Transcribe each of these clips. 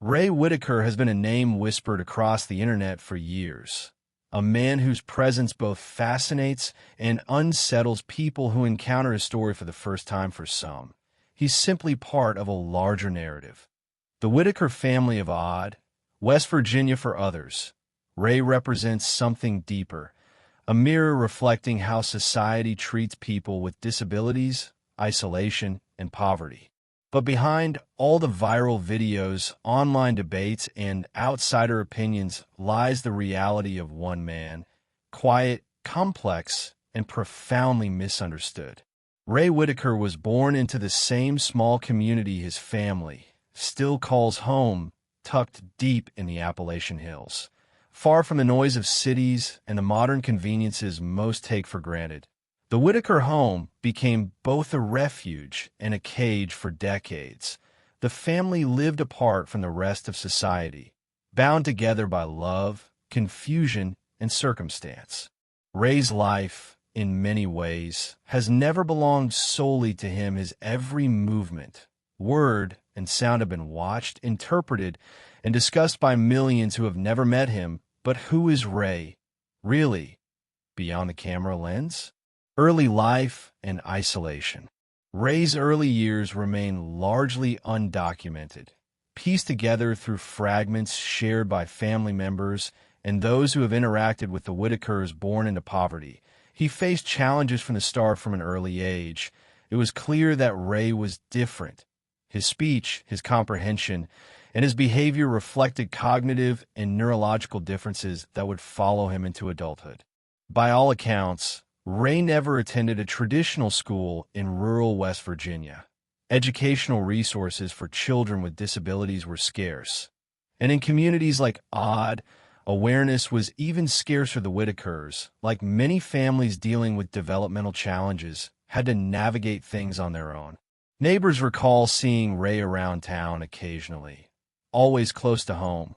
Ray Whittaker has been a name whispered across the internet for years, a man whose presence both fascinates and unsettles people who encounter his story for the first time. For some, he's simply part of a larger narrative. The Whittaker family of odd, West Virginia. For others, Ray represents something deeper, a mirror reflecting how society treats people with disabilities, isolation, and poverty. But behind all the viral videos, online debates, and outsider opinions lies the reality of one man, quiet, complex, and profoundly misunderstood. Ray Whittaker was born into the same small community his family still calls home, tucked deep in the Appalachian Hills, far from the noise of cities and the modern conveniences most take for granted. The Whittaker home became both a refuge and a cage for decades. The family lived apart from the rest of society, bound together by love, confusion, and circumstance. Ray's life, in many ways, has never belonged solely to him. His every movement, word, and sound have been watched, interpreted, and discussed by millions who have never met him. But who is Ray, really, beyond the camera lens? Early life and isolation. Ray's early years remain largely undocumented, pieced together through fragments shared by family members and those who have interacted with the Whittakers born into poverty. He faced challenges from the start. From an early age, it was clear that Ray was different. His speech, his comprehension, and his behavior reflected cognitive and neurological differences that would follow him into adulthood. By all accounts, Ray never attended a traditional school in rural West Virginia. Educational resources for children with disabilities were scarce, and in communities like Odd, awareness was even scarcer. The Whittakers, like many families dealing with developmental challenges, had to navigate things on their own. Neighbors recall seeing Ray around town occasionally, always close to home,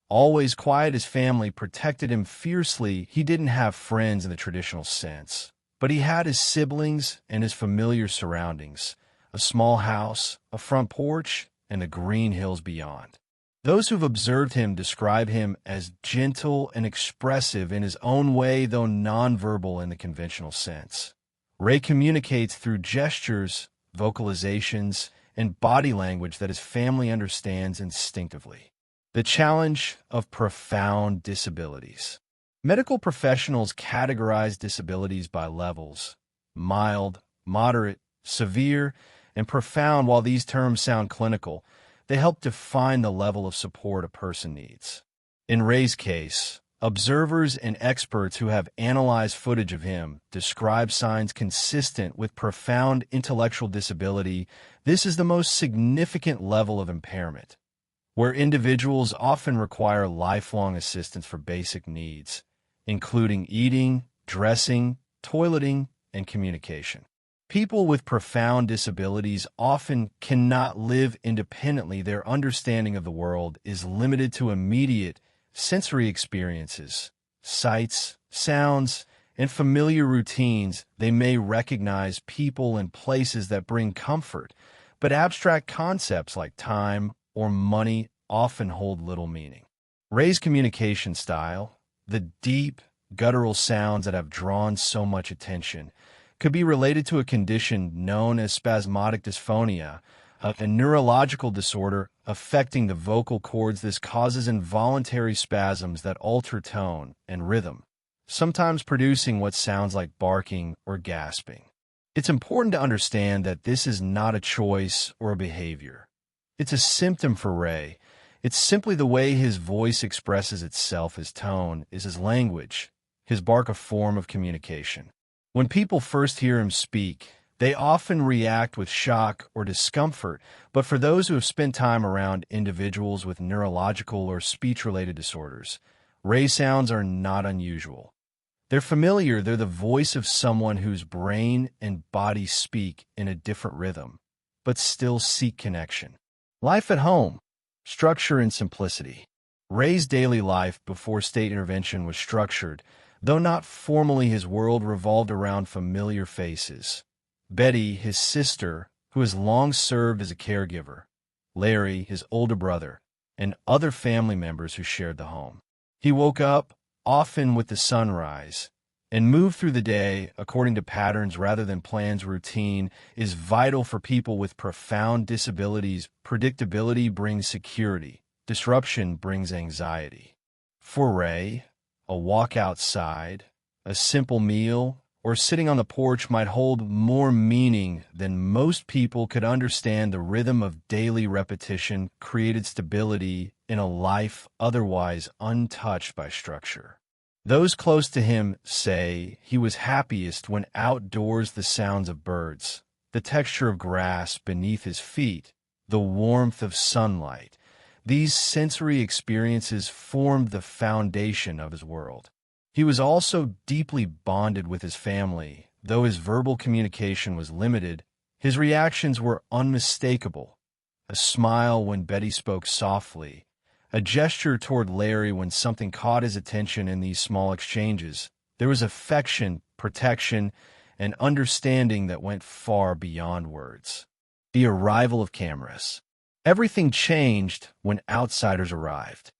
always quiet. His family protected him fiercely. He didn't have friends in the traditional sense, but he had his siblings and his familiar surroundings, a small house, a front porch, and the green hills beyond. Those who've observed him describe him as gentle and expressive in his own way, though nonverbal in the conventional sense. Ray communicates through gestures, vocalizations, and body language that his family understands instinctively. The challenge of profound disabilities. Medical professionals categorize disabilities by levels: mild, moderate, severe, and profound. While these terms sound clinical, they help define the level of support a person needs. In Ray's case, observers and experts who have analyzed footage of him describe signs consistent with profound intellectual disability. This is the most significant level of impairment, where individuals often require lifelong assistance for basic needs, including eating, dressing, toileting, and communication. People with profound disabilities often cannot live independently. Their understanding of the world is limited to immediate sensory experiences, sights, sounds, and familiar routines. They may recognize people and places that bring comfort, but abstract concepts like time or money often hold little meaning. Ray's communication style, the deep, guttural sounds that have drawn so much attention, could be related to a condition known as spasmodic dysphonia, a neurological disorder affecting the vocal cords. This causes involuntary spasms that alter tone and rhythm, sometimes producing what sounds like barking or gasping. It's important to understand that this is not a choice or a behavior. It's a symptom for Ray. It's simply the way his voice expresses itself. His tone is his language, his bark a form of communication. When people first hear him speak, they often react with shock or discomfort, but for those who have spent time around individuals with neurological or speech-related disorders, Ray's sounds are not unusual. They're familiar. They're the voice of someone whose brain and body speak in a different rhythm, but still seek connection. Life at home, structure and simplicity. Ray's daily life before state intervention was structured, though not formally. His world revolved around familiar faces. Betty, his sister, who has long served as a caregiver. Larry, his older brother. and other family members who shared the home. He woke up, often with the sunrise, and moved through the day according to patterns rather than plans. Routine is vital for people with profound disabilities. Predictability brings security. Disruption brings anxiety. For Ray, a walk outside, a simple meal, or sitting on the porch might hold more meaning than most people could understand. The rhythm of daily repetition created stability in a life otherwise untouched by structure. Those close to him say he was happiest when outdoors. The sounds of birds, the texture of grass beneath his feet, the warmth of sunlight. These sensory experiences formed the foundation of his world. He was also deeply bonded with his family. Though his verbal communication was limited, his reactions were unmistakable. A smile when Betty spoke softly, a gesture toward Larry when something caught his attention. In these small exchanges, there was affection, protection, and understanding that went far beyond words. The arrival of cameras. Everything changed when outsiders arrived.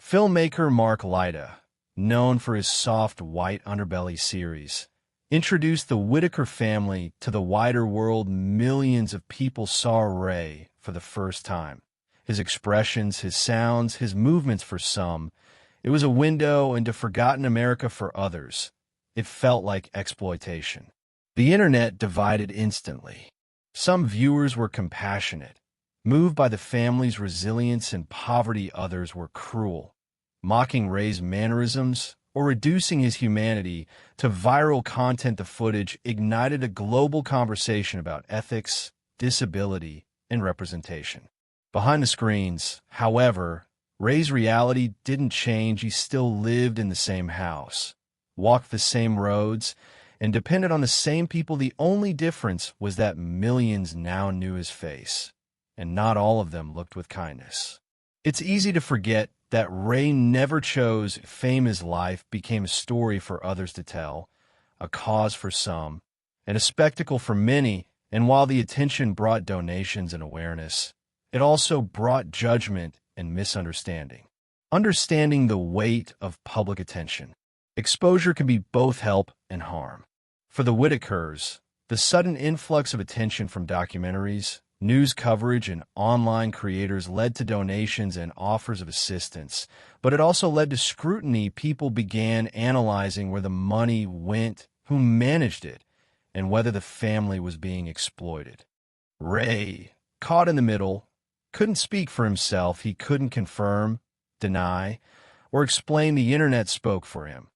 Filmmaker Mark Lyda, known for his soft white underbelly series, introduced the Whittaker family to the wider world. Millions of people saw Ray for the first time. His expressions, his sounds, his movements. For some, it was a window into forgotten America. For others, it felt like exploitation. The internet divided instantly. Some viewers were compassionate, moved by the family's resilience and poverty. Others were cruel, mocking Ray's mannerisms or reducing his humanity to viral content. The footage ignited a global conversation about ethics, disability, and representation. Behind the screens, however, Ray's reality didn't change. He still lived in the same house, walked the same roads, and depended on the same people. The only difference was that millions now knew his face, and not all of them looked with kindness. It's easy to forget that Ray never chose fame. His life became a story for others to tell, a cause for some, and a spectacle for many. And while the attention brought donations and awareness, it also brought judgment and misunderstanding. Understanding the weight of public attention. Exposure can be both help and harm. For the Whittakers, the sudden influx of attention from documentaries, news coverage, and online creators led to donations and offers of assistance, but it also led to scrutiny. People began analyzing where the money went, who managed it, and whether the family was being exploited. Ray, caught in the middle, couldn't speak for himself. He couldn't confirm, deny, or explain. The internet spoke for him.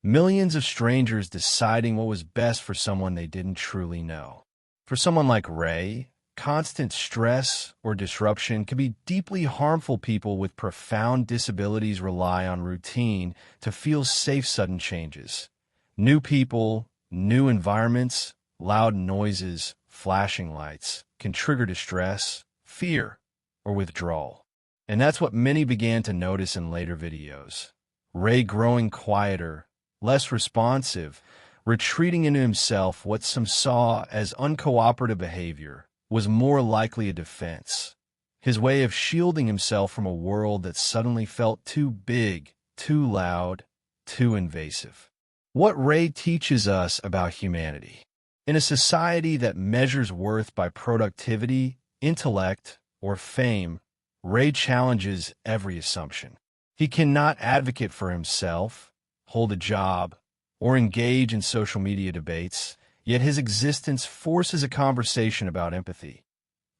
Millions of strangers deciding what was best for someone they didn't truly know. For someone like Ray, constant stress or disruption can be deeply harmful. People with profound disabilities rely on routine to feel safe. Sudden changes, new people, new environments, loud noises, flashing lights can trigger distress, fear, or withdrawal. And that's what many began to notice in later videos. Ray growing quieter, less responsive, retreating into himself. What some saw as uncooperative behavior was more likely a defense, his way of shielding himself from a world that suddenly felt too big, too loud, too invasive. What Ray teaches us about humanity. In a society that measures worth by productivity, intellect, or fame, Ray challenges every assumption. He cannot advocate for himself, hold a job, or engage in social media debates, yet his existence forces a conversation about empathy,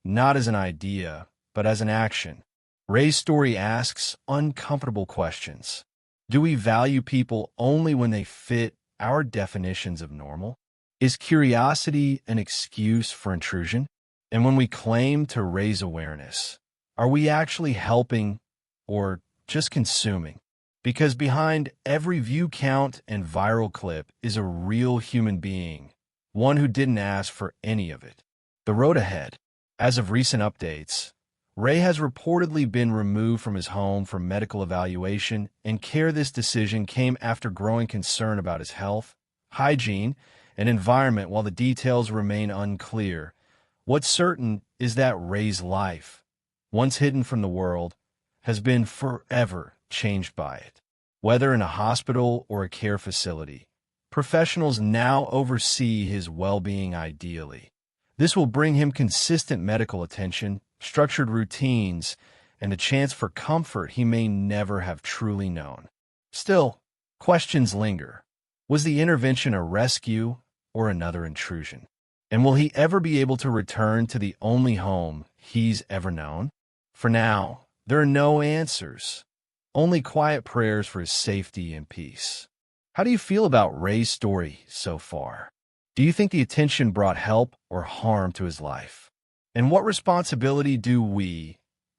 not as an idea, but as an action. Ray's story asks uncomfortable questions. Do we value people only when they fit our definitions of normal? Is curiosity an excuse for intrusion? And when we claim to raise awareness, are we actually helping or just consuming? Because behind every view count and viral clip is a real human being, one who didn't ask for any of it. The road ahead. As of recent updates, Ray has reportedly been removed from his home for medical evaluation and care. This decision came after growing concern about his health, hygiene, and environment. While the details remain unclear, what's certain is that Ray's life, once hidden from the world, has been forever changed by it. Whether in a hospital or a care facility, professionals now oversee his well-being ideally. This will bring him consistent medical attention, structured routines, and a chance for comfort he may never have truly known. Still, questions linger. Was the intervention a rescue or another intrusion? And will he ever be able to return to the only home he's ever known? For now, there are no answers, only quiet prayers for his safety and peace. How do you feel about Ray's story so far? Do you think the attention brought help or harm to his life? And what responsibility do we,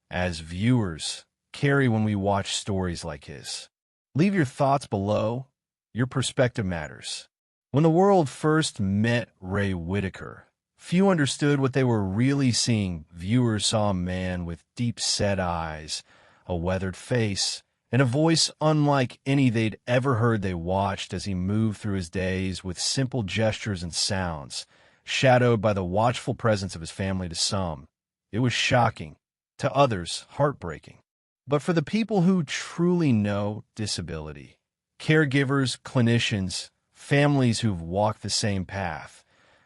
as viewers, carry when we watch stories like his? Leave your thoughts below. Your perspective matters. When the world first met Ray Whittaker, few understood what they were really seeing. Viewers saw a man with deep-set eyes, a weathered face, and a voice unlike any they'd ever heard. They watched as he moved through his days with simple gestures and sounds, shadowed by the watchful presence of his family. To some, it was shocking, to others, heartbreaking. But for the people who truly know disability, caregivers, clinicians, families who've walked the same path,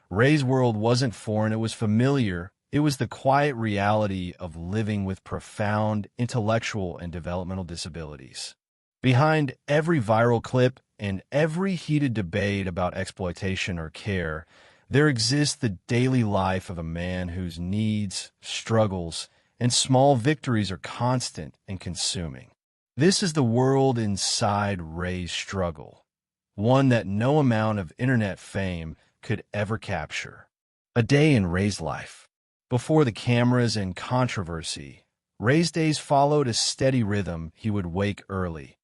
Ray's world wasn't foreign, it was familiar. It was the quiet reality of living with profound intellectual and developmental disabilities. Behind every viral clip and every heated debate about exploitation or care, there exists the daily life of a man whose needs, struggles, and small victories are constant and consuming. This is the world inside Ray's struggle, one that no amount of internet fame could ever capture. A day in Ray's life. Before the cameras and controversy, Ray's days followed a steady rhythm. He would wake early,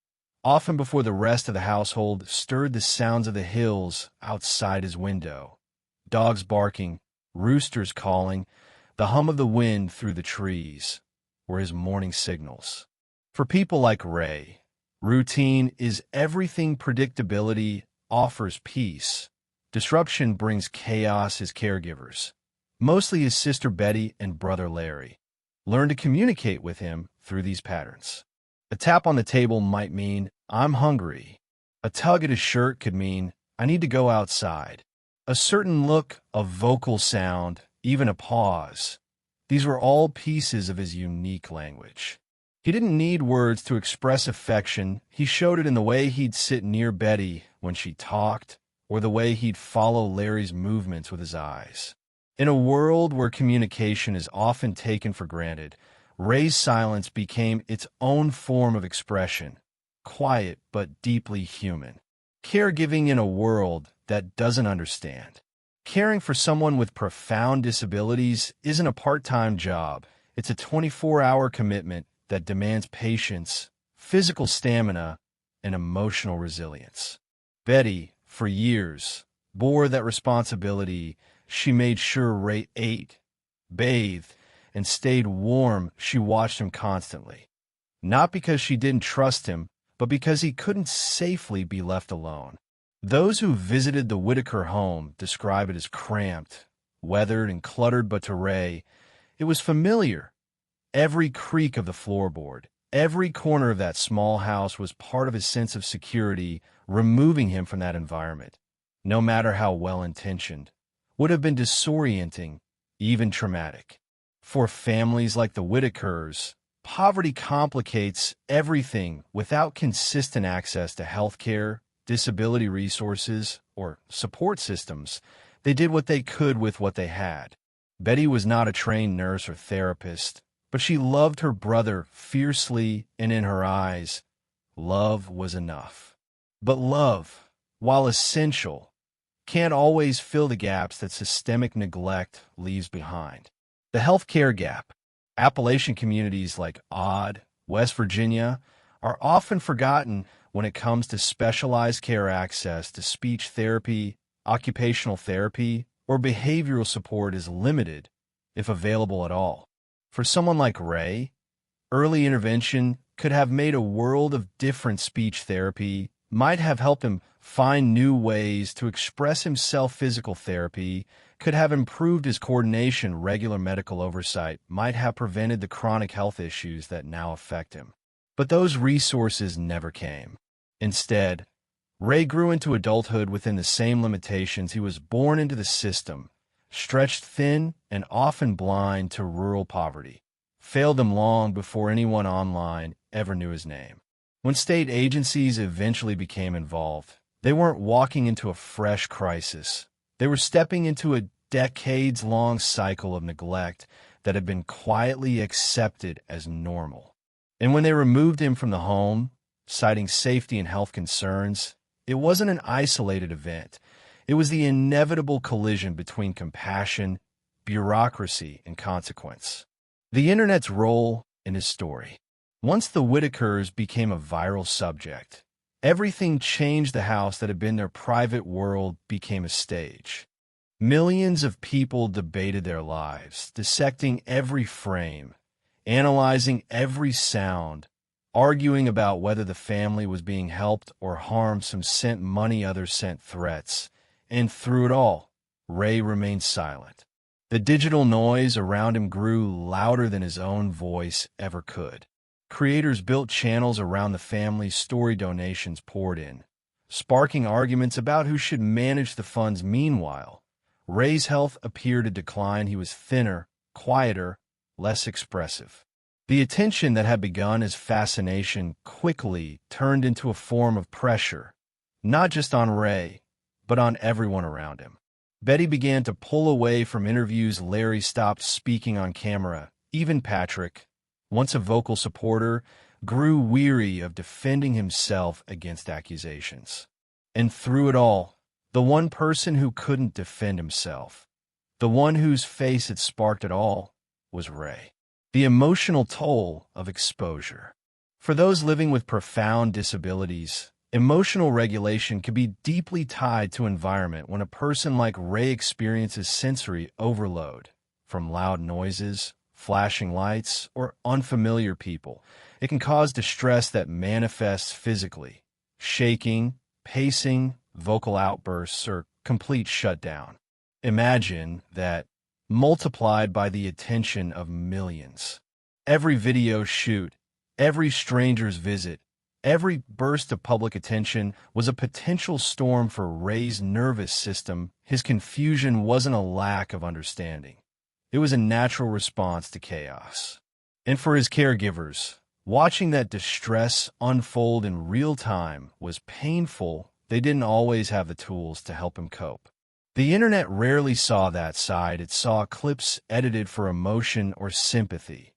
often before the rest of the household stirred. The sounds of the hills outside his window, dogs barking, roosters calling, the hum of the wind through the trees, were his morning signals. For people like Ray, routine is everything. Predictability offers peace. Disruption brings chaos. His caregivers, mostly his sister Betty and brother Larry, learned to communicate with him through these patterns. A tap on the table might mean, "I'm hungry." A tug at his shirt could mean, "I need to go outside." A certain look, a vocal sound, even a pause. These were all pieces of his unique language. He didn't need words to express affection. He showed it in the way he'd sit near Betty when she talked, or the way he'd follow Larry's movements with his eyes. In a world where communication is often taken for granted, Ray's silence became its own form of expression, quiet but deeply human. Caregiving in a world that doesn't understand. Caring for someone with profound disabilities isn't a part-time job. It's a 24-hour commitment that demands patience, physical stamina, and emotional resilience. Betty, for years, bore that responsibility. She made sure Ray ate, bathed, and stayed warm. She watched him constantly. Not because she didn't trust him, but because he couldn't safely be left alone. Those who visited the Whittaker home describe it as cramped, weathered, and cluttered, but to Ray, it was familiar. Every creak of the floorboard, every corner of that small house was part of his sense of security. Removing him from that environment, no matter how well-intentioned, would have been disorienting, even traumatic. For families like the Whittakers, poverty complicates everything. Without consistent access to health care, disability resources, or support systems, they did what they could with what they had. Betty was not a trained nurse or therapist, but she loved her brother fiercely, and in her eyes, love was enough. But love, while essential, can't always fill the gaps that systemic neglect leaves behind. The healthcare gap. Appalachian communities like Odd, West Virginia, are often forgotten when it comes to specialized care. Access to speech therapy, occupational therapy, or behavioral support is limited, if available at all. For someone like Ray, early intervention could have made a world of difference. Speech therapy might have helped him find new ways to express himself. Physical therapy could have improved his coordination. Regular medical oversight might have prevented the chronic health issues that now affect him. But those resources never came. Instead, Ray grew into adulthood within the same limitations. He was born into the system, stretched thin and often blind to rural poverty, failed him long before anyone online ever knew his name. When state agencies eventually became involved, they weren't walking into a fresh crisis. They were stepping into a decades-long cycle of neglect that had been quietly accepted as normal. And when they removed him from the home, citing safety and health concerns, it wasn't an isolated event. It was the inevitable collision between compassion, bureaucracy, and consequence. The Internet's role in his story. Once the Whittakers became a viral subject, everything changed. The house that had been their private world became a stage. Millions of people debated their lives, dissecting every frame, analyzing every sound, arguing about whether the family was being helped or harmed. Some sent money, others sent threats. And through it all, Ray remained silent. The digital noise around him grew louder than his own voice ever could. Creators built channels around the family. Story donations poured in, sparking arguments about who should manage the funds. Meanwhile, Ray's health appeared to decline. He was thinner, quieter, less expressive. The attention that had begun as fascination quickly turned into a form of pressure, not just on Ray, but on everyone around him. Betty began to pull away from interviews. Larry stopped speaking on camera. Even Patrick, once a vocal supporter, grew weary of defending himself against accusations. And through it all, the one person who couldn't defend himself, the one whose face had sparked it all, was Ray. The emotional toll of exposure. For those living with profound disabilities, emotional regulation can be deeply tied to environment. When a person like Ray experiences sensory overload, from loud noises, flashing lights, or unfamiliar people, it can cause distress that manifests physically: shaking, pacing, vocal outbursts, or complete shutdown. Imagine that multiplied by the attention of millions. Every video shoot, every stranger's visit, every burst of public attention was a potential storm for Ray's nervous system. His confusion wasn't a lack of understanding. It was a natural response to chaos. And for his caregivers, watching that distress unfold in real time was painful. They didn't always have the tools to help him cope. The Internet rarely saw that side. It saw clips edited for emotion or sympathy,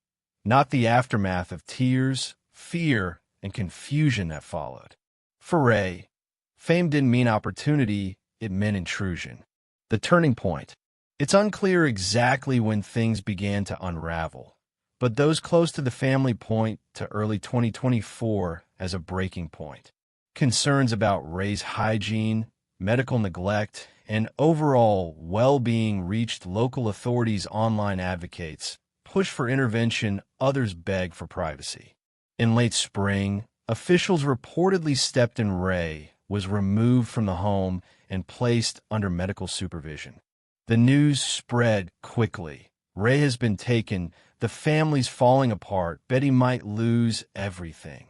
not the aftermath of tears, fear, and confusion that followed. For Ray, fame didn't mean opportunity, it meant intrusion. The turning point. It's unclear exactly when things began to unravel, but those close to the family point to early 2024 as a breaking point. Concerns about Ray's hygiene, medical neglect, and overall well-being reached local authorities. Online advocates pushed for intervention, others begged for privacy. In late spring, officials reportedly stepped in. Ray was removed from the home and placed under medical supervision. The news spread quickly. Ray has been taken. The family's falling apart. Betty might lose everything.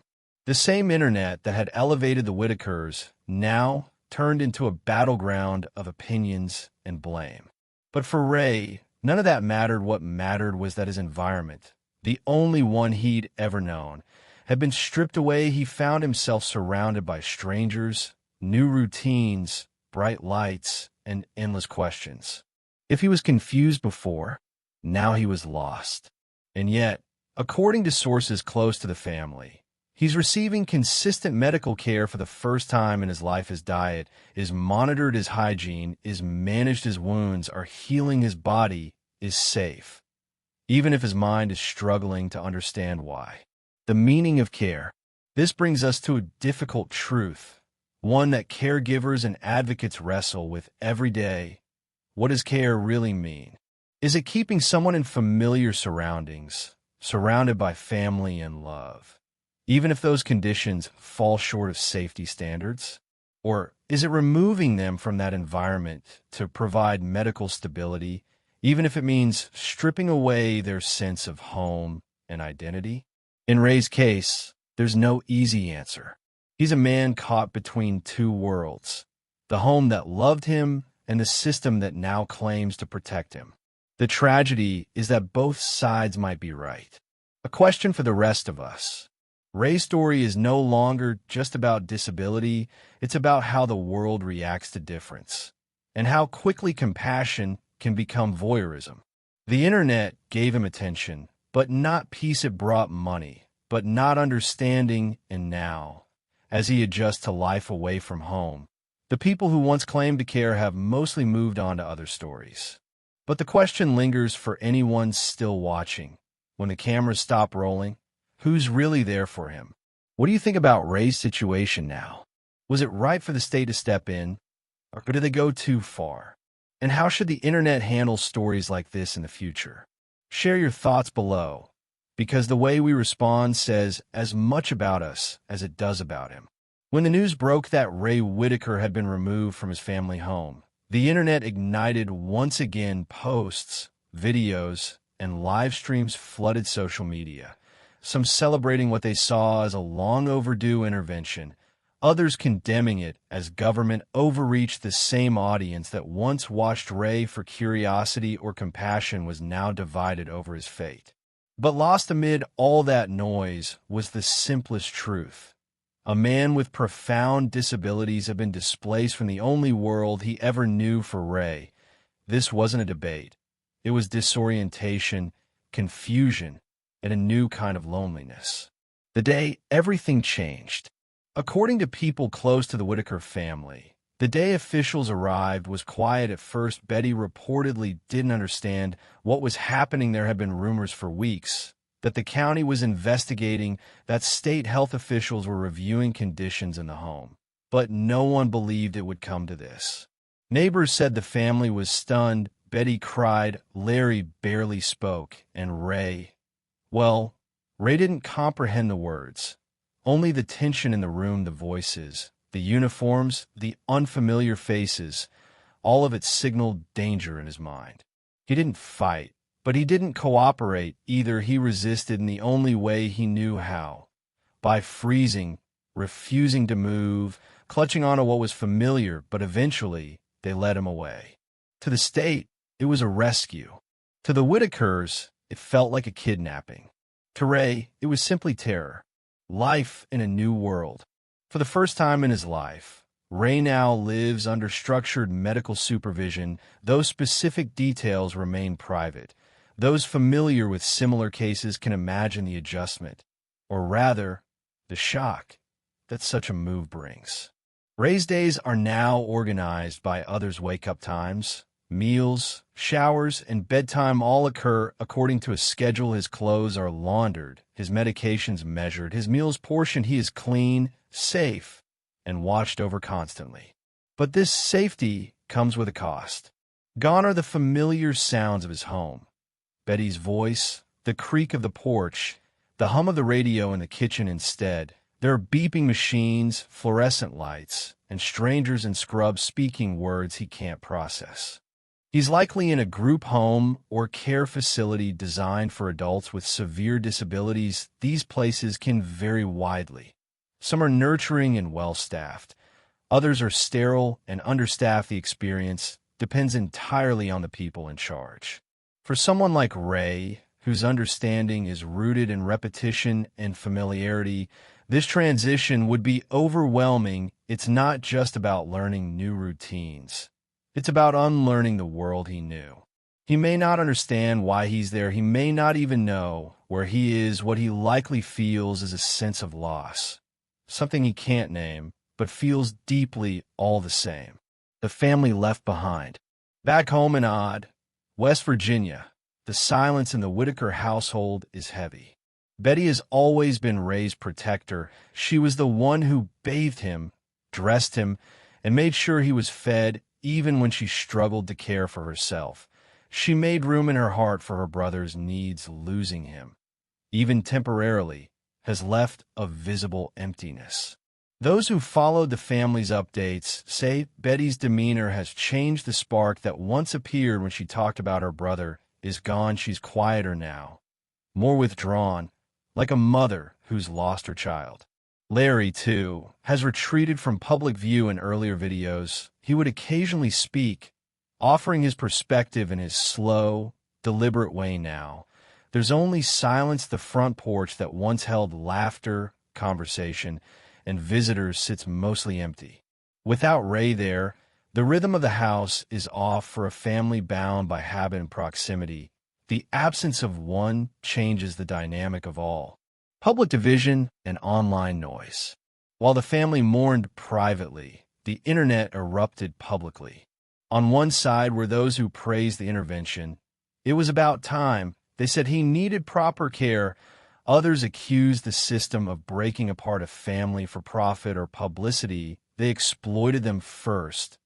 The same Internet that had elevated the Whittakers now turned into a battleground of opinions and blame. But for Ray, none of that mattered. What mattered was that his environment, the only one he'd ever known, had been stripped away. He found himself surrounded by strangers, new routines, bright lights, and endless questions. If he was confused before, now he was lost. And yet, according to sources close to the family, he's receiving consistent medical care for the first time in his life. His diet is monitored, his hygiene is managed, his wounds are healing, his body is safe, even if his mind is struggling to understand why. The meaning of care. This brings us to a difficult truth, one that caregivers and advocates wrestle with every day. What does care really mean? Is it keeping someone in familiar surroundings, surrounded by family and love, even if those conditions fall short of safety standards? Or Is it removing them from that environment to provide medical stability, even if it means stripping away their sense of home and identity? In Ray's case, there's no easy answer. He's a man caught between two worlds, the home that loved him and the system that now claims to protect him. The tragedy is that both sides might be right. A question for the rest of us. Ray's story is no longer just about disability, it's about how the world reacts to difference, and how quickly compassion can become voyeurism. The internet gave him attention, but not peace. It brought money, but not understanding. And now, as he adjusts to life away from home, the people who once claimed to care have mostly moved on to other stories. But the question lingers for anyone still watching. When the cameras stop rolling, who's really there for him? What do you think about Ray's situation now? Was it right for the state to step in, or did they go too far? And how should the internet handle stories like this in the future? Share your thoughts below, because the way we respond says as much about us as it does about him. When the news broke that Ray Whittaker had been removed from his family home, the internet ignited once again. Posts, videos, and live streams flooded social media, some celebrating what they saw as a long overdue intervention, others condemning it as government overreach. The same audience that once watched Ray for curiosity or compassion was now divided over his fate. But lost amid all that noise was the simplest truth. A man with profound disabilities had been displaced from the only world he ever knew. For Ray, this wasn't a debate. It was disorientation, confusion, and a new kind of loneliness. The day everything changed. According to people close to the Whittaker family, the day officials arrived was quiet at first. Betty reportedly didn't understand what was happening. There had been rumors for weeks that the county was investigating, that state health officials were reviewing conditions in the home. But no one believed it would come to this. Neighbors said the family was stunned. Betty cried. Larry barely spoke. And Ray, well, Ray didn't comprehend the words. Only the tension in the room, the voices, the uniforms, the unfamiliar faces, all of it signaled danger in his mind. He didn't fight, but he didn't cooperate either. He resisted in the only way he knew how, by freezing, refusing to move, clutching onto what was familiar. But eventually, they led him away. To the state, it was a rescue. To the Whittakers, it felt like a kidnapping. To Ray, it was simply terror. Life in a new world. For the first time in his life, Ray now lives under structured medical supervision. Those specific details remain private. Those familiar with similar cases can imagine the adjustment, or rather, the shock that such a move brings. Ray's days are now organized by others' wake-up times. Meals, showers, and bedtime all occur according to a schedule. His clothes are laundered, his medications measured, his meals portioned. He is clean, safe, and watched over constantly. But this safety comes with a cost. Gone are the familiar sounds of his home. Betty's voice, the creak of the porch, the hum of the radio in the kitchen. Instead, there are beeping machines, fluorescent lights, and strangers in scrubs speaking words he can't process. He's likely in a group home or care facility designed for adults with severe disabilities. These places can vary widely. Some are nurturing and well-staffed. Others are sterile and understaffed. The experience depends entirely on the people in charge. For someone like Ray, whose understanding is rooted in repetition and familiarity, this transition would be overwhelming. It's not just about learning new routines. It's about unlearning the world he knew. He may not understand why he's there. He may not even know where he is. What he likely feels is a sense of loss, something he can't name, but feels deeply all the same. The family left behind. Back home in Odd, West Virginia, the silence in the Whittaker household is heavy. Betty has always been Ray's protector. She was the one who bathed him, dressed him, and made sure he was fed, even when she struggled to care for herself. She made room in her heart for her brother's needs. Losing him, even temporarily, has left a visible emptiness. Those who followed the family's updates say Betty's demeanor has changed. The spark that once appeared when she talked about her brother is gone. She's quieter now, more withdrawn, like a mother who's lost her child. Larry, too, has retreated from public view. In earlier videos, he would occasionally speak, offering his perspective in his slow, deliberate way now. There's only silence. The front porch that once held laughter, conversation, and visitors sits mostly empty. Without Ray there, the rhythm of the house is off for a family bound by habit and proximity. The absence of one changes the dynamic of all. Public division and online noise. While the family mourned privately, the internet erupted publicly. On one side were those who praised the intervention. It was about time. They said he needed proper care. Others accused the system of breaking apart a family for profit or publicity. They exploited them first,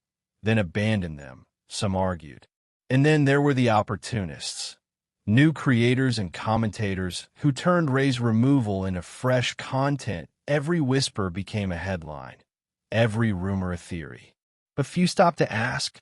then abandoned them, some argued. And then there were the opportunists, new creators and commentators who turned Ray's removal into fresh content. Every whisper became a headline, every rumor a theory. But few stopped to ask,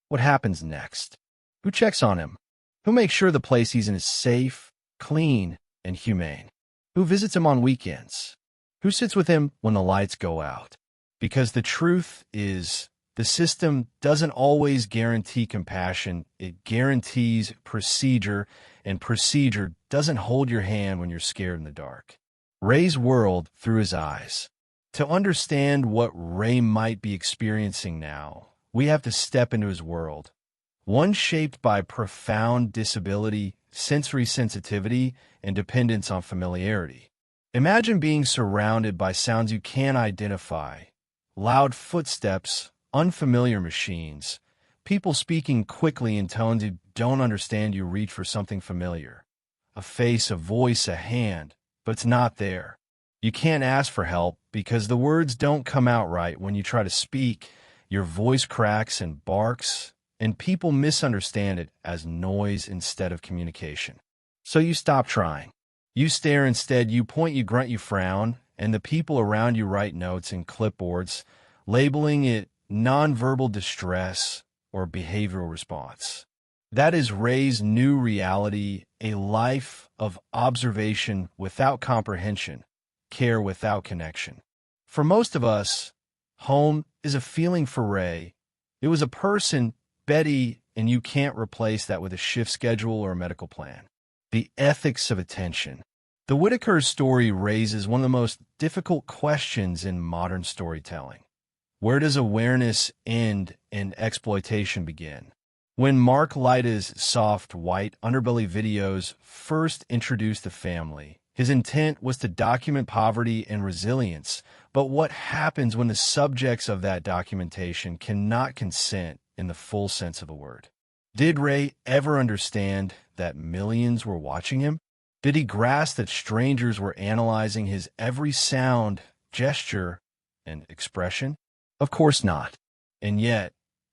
what happens next? Who checks on him? Who makes sure the place he's in is safe, clean, and humane? Who visits him on weekends? Who sits with him when the lights go out? Because the truth is, the system doesn't always guarantee compassion. It guarantees procedure, and procedure doesn't hold your hand when you're scared in the dark. Ray's world through his eyes. To understand what Ray might be experiencing now, we have to step into his world. One shaped by profound disability, sensory sensitivity, and dependence on familiarity. Imagine being surrounded by sounds you can't identify, loud footsteps, unfamiliar machines, people speaking quickly in tones you don't understand. You reach for something familiar, a face, a voice, a hand, but it's not there. You can't ask for help because the words don't come out right. When you try to speak, your voice cracks and barks, and people misunderstand it as noise instead of communication. So you stop trying. You stare instead, you point, you grunt, you frown, and the people around you write notes in clipboards, labeling it nonverbal distress or behavioral response. That is Ray's new reality, a life of observation without comprehension, care without connection. For most of us, home is a feeling. For Ray, it was a person, Betty, and you can't replace that with a shift schedule or a medical plan. The ethics of attention. The Whittaker story raises one of the most difficult questions in modern storytelling. Where does awareness end and exploitation begin? When Mark Lyda's soft, white underbelly videos first introduced the family, his intent was to document poverty and resilience. But what happens when the subjects of that documentation cannot consent in the full sense of the word? Did Ray ever understand that millions were watching him? Did he grasp that strangers were analyzing his every sound, gesture, and expression? Of course not. And yet,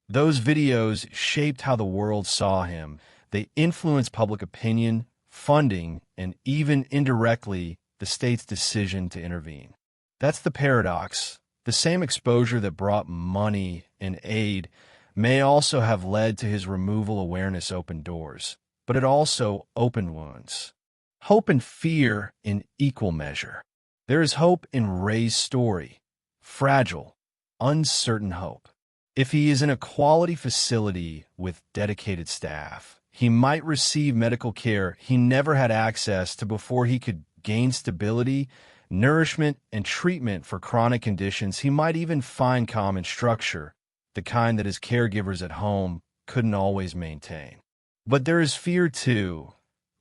those videos shaped how the world saw him. They influenced public opinion, funding, and even indirectly the state's decision to intervene. That's the paradox. The same exposure that brought money and aid may also have led to his removal. Awareness opened doors, but it also opened wounds. Hope and fear in equal measure. There is hope in Ray's story. Fragile, uncertain hope. If he is in a quality facility with dedicated staff, he might receive medical care he never had access to before. He could gain stability, nourishment, and treatment for chronic conditions. He might even find calm and structure, the kind that his caregivers at home couldn't always maintain. But there is fear, too,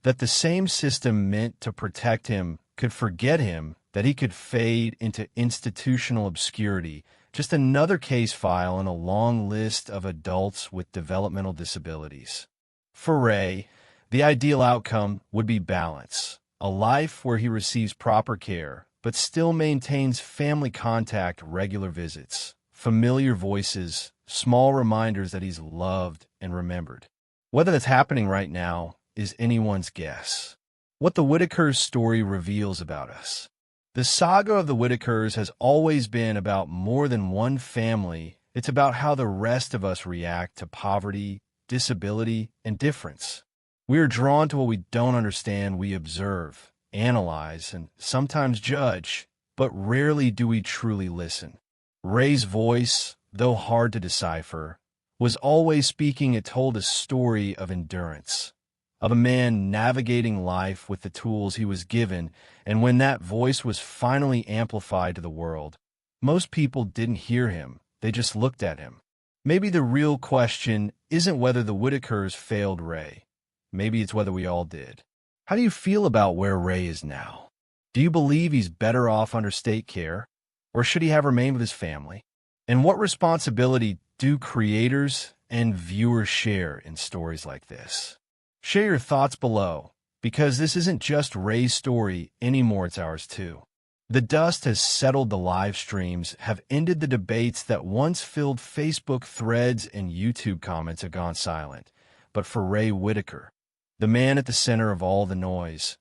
that the same system meant to protect him could forget him, that he could fade into institutional obscurity, just another case file in a long list of adults with developmental disabilities. For Ray, the ideal outcome would be balance, a life where he receives proper care, but still maintains family contact, regular visits, familiar voices, small reminders that he's loved and remembered. Whether that's happening right now is anyone's guess. What the Whittaker's story reveals about us. The saga of the Whittakers has always been about more than one family. It's about how the rest of us react to poverty, disability, and difference. We are drawn to what we don't understand. We observe, analyze, and sometimes judge, but rarely do we truly listen. Ray's voice, though hard to decipher, was always speaking. It told a story of endurance, of a man navigating life with the tools he was given, and when that voice was finally amplified to the world, most people didn't hear him, they just looked at him. Maybe the real question isn't whether the Whittakers failed Ray. Maybe it's whether we all did. How do you feel about where Ray is now? Do you believe he's better off under state care, or should he have remained with his family? And what responsibility do creators and viewers share in stories like this? Share your thoughts below, because this isn't just Ray's story anymore, it's ours too. The dust has settled. The live streams have ended. The debates that once filled Facebook threads and YouTube comments have gone silent. But for Ray Whittaker, the man at the center of all the noise,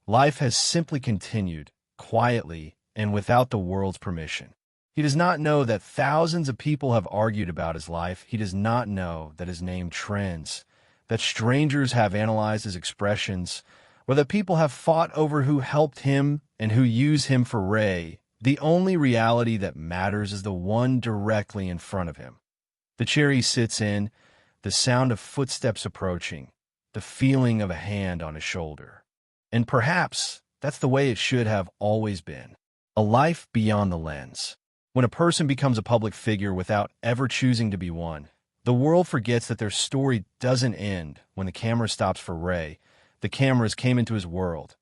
life has simply continued, quietly and without the world's permission. He does not know that thousands of people have argued about his life. He does not know that his name trends, that strangers have analyzed his expressions, or that people have fought over who helped him and who used him. For Ray, the only reality that matters is the one directly in front of him. The chair he sits in, the sound of footsteps approaching, the feeling of a hand on his shoulder. And perhaps that's the way it should have always been. A life beyond the lens. When a person becomes a public figure without ever choosing to be one, the world forgets that their story doesn't end when the camera stops. For Ray, the cameras came into his world,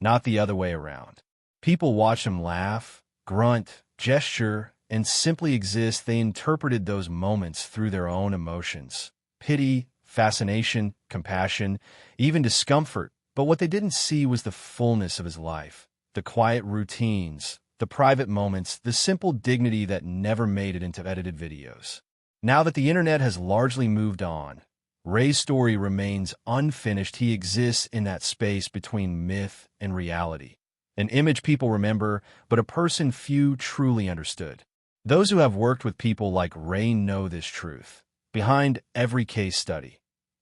not the other way around. People watched him laugh, grunt, gesture, and simply exist. They interpreted those moments through their own emotions. Pity, fascination, compassion, even discomfort. But what they didn't see was the fullness of his life, the quiet routines, the private moments, the simple dignity that never made it into edited videos. Now that the internet has largely moved on, Ray's story remains unfinished. He exists in that space between myth and reality. An image people remember, but a person few truly understood. Those who have worked with people like Ray know this truth. Behind every case study,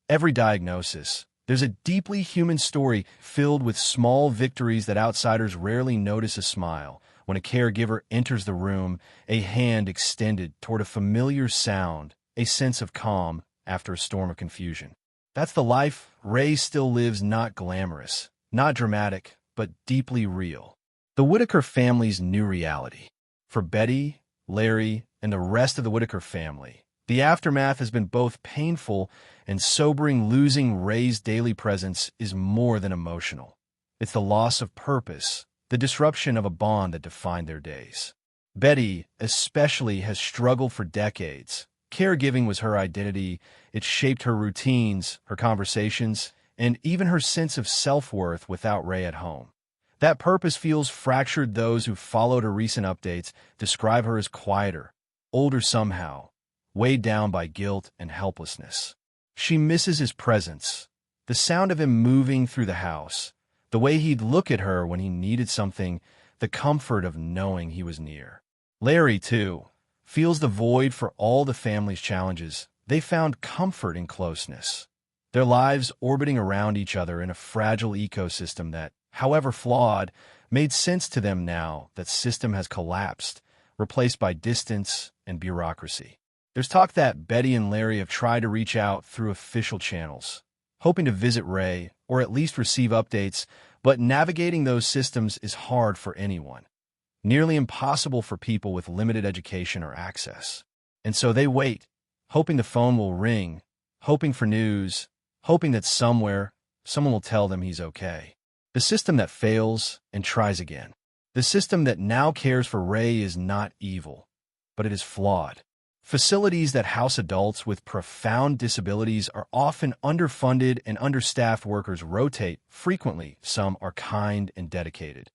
every diagnosis, there's a deeply human story filled with small victories that outsiders rarely notice. A smile when a caregiver enters the room, a hand extended toward a familiar sound, a sense of calm after a storm of confusion. That's the life Ray still lives, not glamorous, not dramatic, but deeply real. The Whittaker family's new reality. For Betty, Larry, and the rest of the Whittaker family, the aftermath has been both painful and sobering. Losing Ray's daily presence is more than emotional. It's the loss of purpose, the disruption of a bond that defined their days. Betty, especially, has struggled for decades. Caregiving was her identity. It shaped her routines, her conversations, and even her sense of self-worth without Ray at home. That purpose feels fractured. Those who followed her recent updates describe her as quieter, older somehow, weighed down by guilt and helplessness. She misses his presence, the sound of him moving through the house, the way he'd look at her when he needed something, the comfort of knowing he was near. Larry, too, feels the void. For all the family's challenges, they found comfort in closeness. Their lives orbiting around each other in a fragile ecosystem that, however flawed, made sense to them. Now that system has collapsed, replaced by distance and bureaucracy. There's talk that Betty and Larry have tried to reach out through official channels, hoping to visit Ray or at least receive updates, but navigating those systems is hard for anyone, nearly impossible for people with limited education or access. And so they wait, hoping the phone will ring, hoping for news, hoping that somewhere someone will tell them he's okay. The system that fails and tries again. The system that now cares for Ray is not evil, but it is flawed. Facilities that house adults with profound disabilities are often underfunded and understaffed. Workers rotate frequently. Some are kind and dedicated.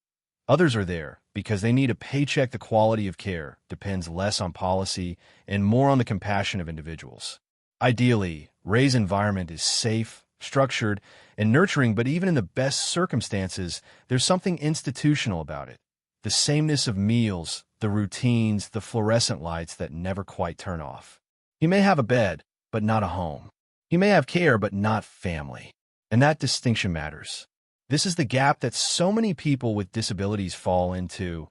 Others are there because they need a paycheck. The quality of care depends less on policy and more on the compassion of individuals. Ideally, Ray's environment is safe, structured, and nurturing, but even in the best circumstances, there's something institutional about it. The sameness of meals, the routines, the fluorescent lights that never quite turn off. He may have a bed, but not a home. He may have care, but not family. And that distinction matters. This is the gap that so many people with disabilities fall into,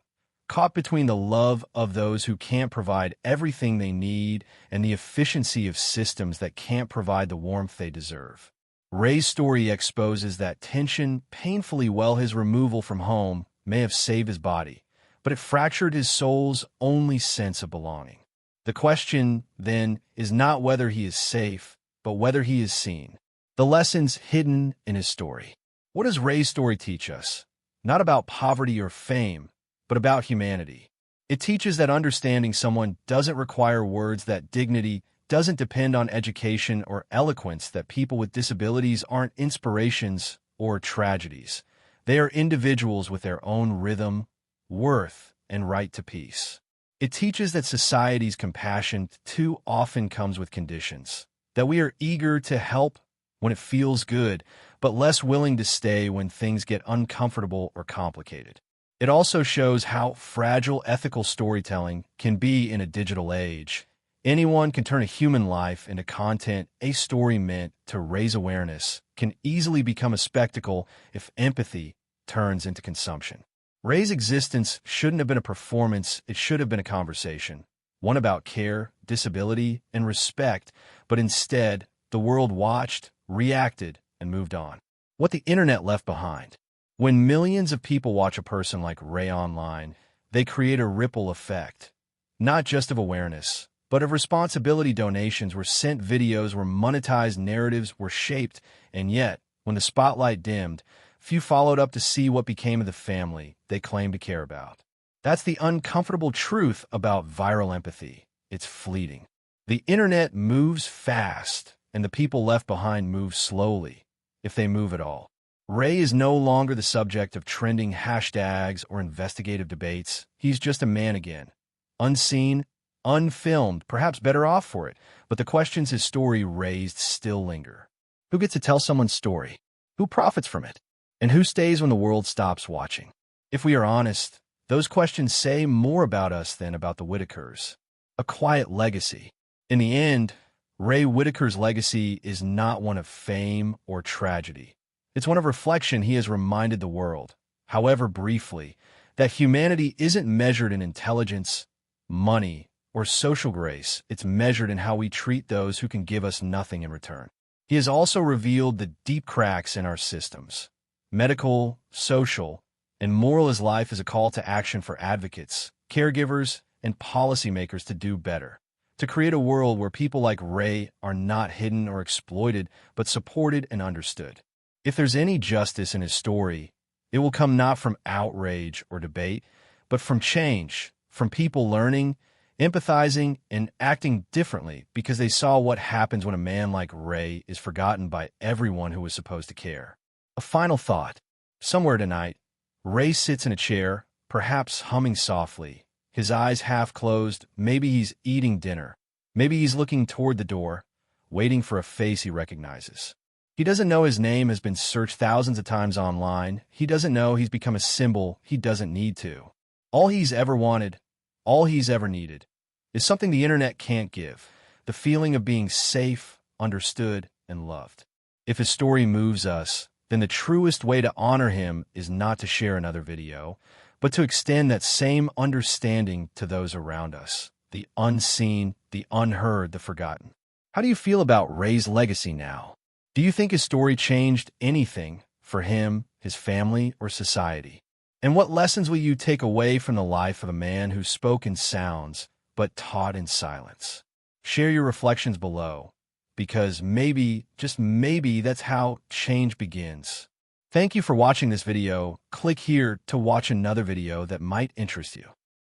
caught between the love of those who can't provide everything they need and the efficiency of systems that can't provide the warmth they deserve. Ray's story exposes that tension painfully well. His removal from home may have saved his body, but it fractured his soul's only sense of belonging. The question, then, is not whether he is safe, but whether he is seen. The lessons hidden in his story. What does Ray's story teach us? Not about poverty or fame, but about humanity. It teaches that understanding someone doesn't require words, that dignity doesn't depend on education or eloquence, that people with disabilities aren't inspirations or tragedies. They are individuals with their own rhythm, worth, and right to peace. It teaches that society's compassion too often comes with conditions, that we are eager to help when it feels good, but less willing to stay when things get uncomfortable or complicated. It also shows how fragile ethical storytelling can be in a digital age. Anyone can turn a human life into content. A story meant to raise awareness can easily become a spectacle if empathy turns into consumption. Ray's existence shouldn't have been a performance, it should have been a conversation. One about care, disability, and respect, but instead, the world watched, reacted, and moved on. What the internet left behind. When millions of people watch a person like Ray online, they create a ripple effect, not just of awareness, but of responsibility. Donations were sent, videos were monetized, narratives were shaped, and yet, when the spotlight dimmed, few followed up to see what became of the family they claimed to care about. That's the uncomfortable truth about viral empathy. It's fleeting. The internet moves fast, and the people left behind move slowly, if they move at all. Ray is no longer the subject of trending hashtags or investigative debates. He's just a man again. Unseen, unfilmed, perhaps better off for it, but the questions his story raised still linger. Who gets to tell someone's story? Who profits from it? And who stays when the world stops watching? If we are honest, those questions say more about us than about the Whittakers. A quiet legacy. In the end, Ray Whittaker's legacy is not one of fame or tragedy. It's one of reflection. He has reminded the world, however briefly, that humanity isn't measured in intelligence, money, or social grace. It's measured in how we treat those who can give us nothing in return. He has also revealed the deep cracks in our systems, medical, social, and moral. His life is a call to action for advocates, caregivers, and policymakers to do better, to create a world where people like Ray are not hidden or exploited, but supported and understood. If there's any justice in his story, it will come not from outrage or debate, but from change, from people learning, empathizing, and acting differently because they saw what happens when a man like Ray is forgotten by everyone who was supposed to care. A final thought. Somewhere tonight, Ray sits in a chair, perhaps humming softly, his eyes half closed. Maybe he's eating dinner. Maybe he's looking toward the door, waiting for a face he recognizes. He doesn't know his name has been searched thousands of times online. He doesn't know he's become a symbol he doesn't need to. All he's ever wanted, all he's ever needed, is something the internet can't give, the feeling of being safe, understood, and loved. If his story moves us, then the truest way to honor him is not to share another video, but to extend that same understanding to those around us, the unseen, the unheard, the forgotten. How do you feel about Ray's legacy now? Do you think his story changed anything for him, his family, or society? And what lessons will you take away from the life of a man who spoke in sounds, but taught in silence? Share your reflections below, because maybe, just maybe, that's how change begins. Thank you for watching this video. Click here to watch another video that might interest you.